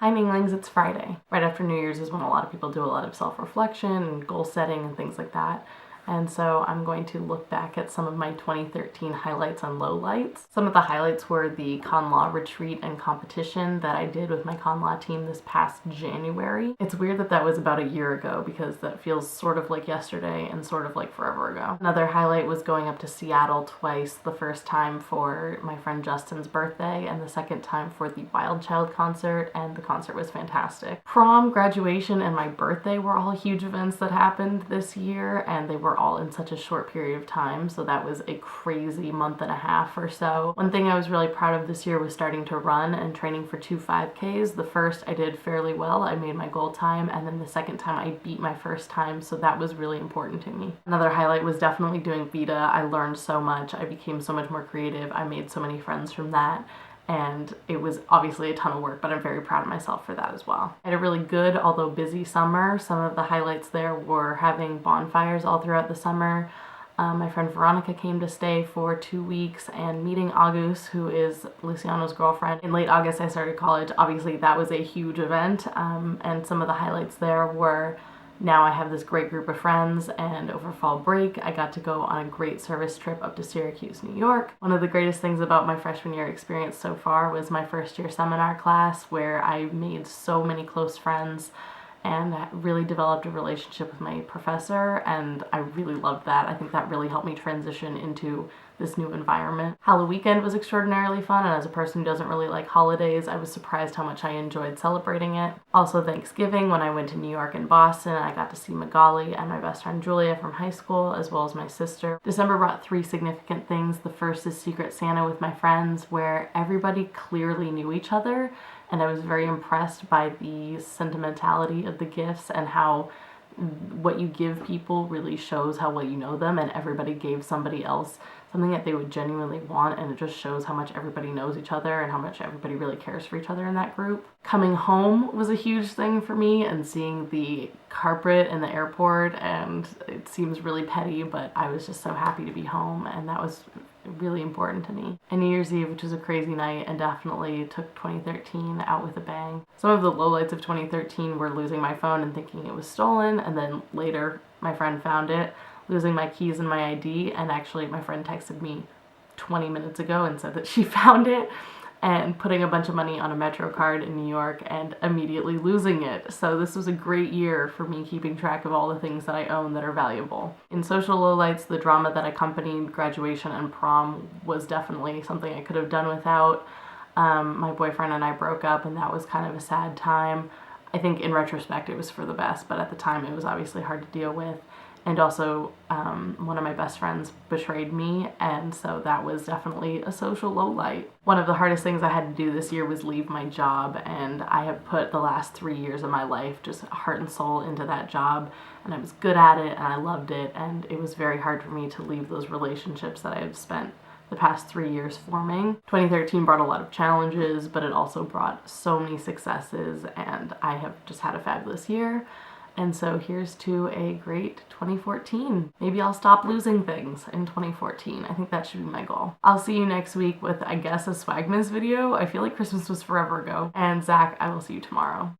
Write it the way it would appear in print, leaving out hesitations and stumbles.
Hi Ninglings, it's Friday. Right after New Year's is when a lot of people do a lot of self-reflection and goal setting and things like that. And so I'm going to look back at some of my 2013 highlights on Lowlights. Some of the highlights were the con law retreat and competition that I did with my con law team this past January. It's weird that that was about a year ago because that feels sort of like yesterday and sort of like forever ago. Another highlight was going up to Seattle twice, the first time for my friend Justin's birthday and the second time for the Wild Child concert, and the concert was fantastic. Prom, graduation, and my birthday were all huge events that happened this year, and they were all in such a short period of time, so that was a crazy month and a half or so. One thing I was really proud of this year was starting to run and training for 2 5Ks. The first I did fairly well, I made my goal time, and then the second time I beat my first time, so that was really important to me. Another highlight was definitely doing Vita. I learned so much, I became so much more creative, I made so many friends from that. And it was obviously a ton of work, but I'm very proud of myself for that as well. I had a really good, although busy summer. Some of the highlights there were having bonfires all throughout the summer. My friend Veronica came to stay for 2 weeks, and meeting Agus, who is Luciano's girlfriend. In late August, I started college. Obviously, that was a huge event, and some of the highlights there were now I have this great group of friends, and over fall break I got to go on a great service trip up to Syracuse, New York. One of the greatest things about my freshman year experience so far was my first year seminar class, where I made so many close friends and really developed a relationship with my professor, and I really loved that. I think that really helped me transition into this new environment. Halloween was extraordinarily fun, and as a person who doesn't really like holidays, I was surprised how much I enjoyed celebrating it. Also Thanksgiving, when I went to New York and Boston, I got to see Magali and my best friend Julia from high school, as well as my sister. December brought 3 significant things. The first is Secret Santa with my friends, where everybody clearly knew each other, and I was very impressed by the sentimentality of the gifts and how what you give people really shows how well you know them, and everybody gave somebody else something that they would genuinely want, and it just shows how much everybody knows each other and how much everybody really cares for each other in that group. Coming home was a huge thing for me, and seeing the carpet in the airport, and it seems really petty, but I was just so happy to be home, and that was really important to me. And New Year's Eve, which was a crazy night, and definitely took 2013 out with a bang. Some of the lowlights of 2013 were losing my phone and thinking it was stolen, and then later my friend found it, losing my keys and my ID, and actually my friend texted me 20 minutes ago and said that she found it, and putting a bunch of money on a Metro card in New York and immediately losing it. So this was a great year for me keeping track of all the things that I own that are valuable. In social lowlights, the drama that accompanied graduation and prom was definitely something I could have done without. My boyfriend and I broke up, and that was kind of a sad time. I think in retrospect it was for the best, but at the time it was obviously hard to deal with. And also, one of my best friends betrayed me, and so that was definitely a social low light. One of the hardest things I had to do this year was leave my job, and I have put the last 3 years of my life just heart and soul into that job, and I was good at it, and I loved it, and it was very hard for me to leave those relationships that I have spent the past 3 years forming. 2013 brought a lot of challenges, but it also brought so many successes, and I have just had a fabulous year. And so here's to a great 2014. Maybe I'll stop losing things in 2014. I think that should be my goal. I'll see you next week with, I guess, a Swagmas video. I feel like Christmas was forever ago. And Zach, I will see you tomorrow.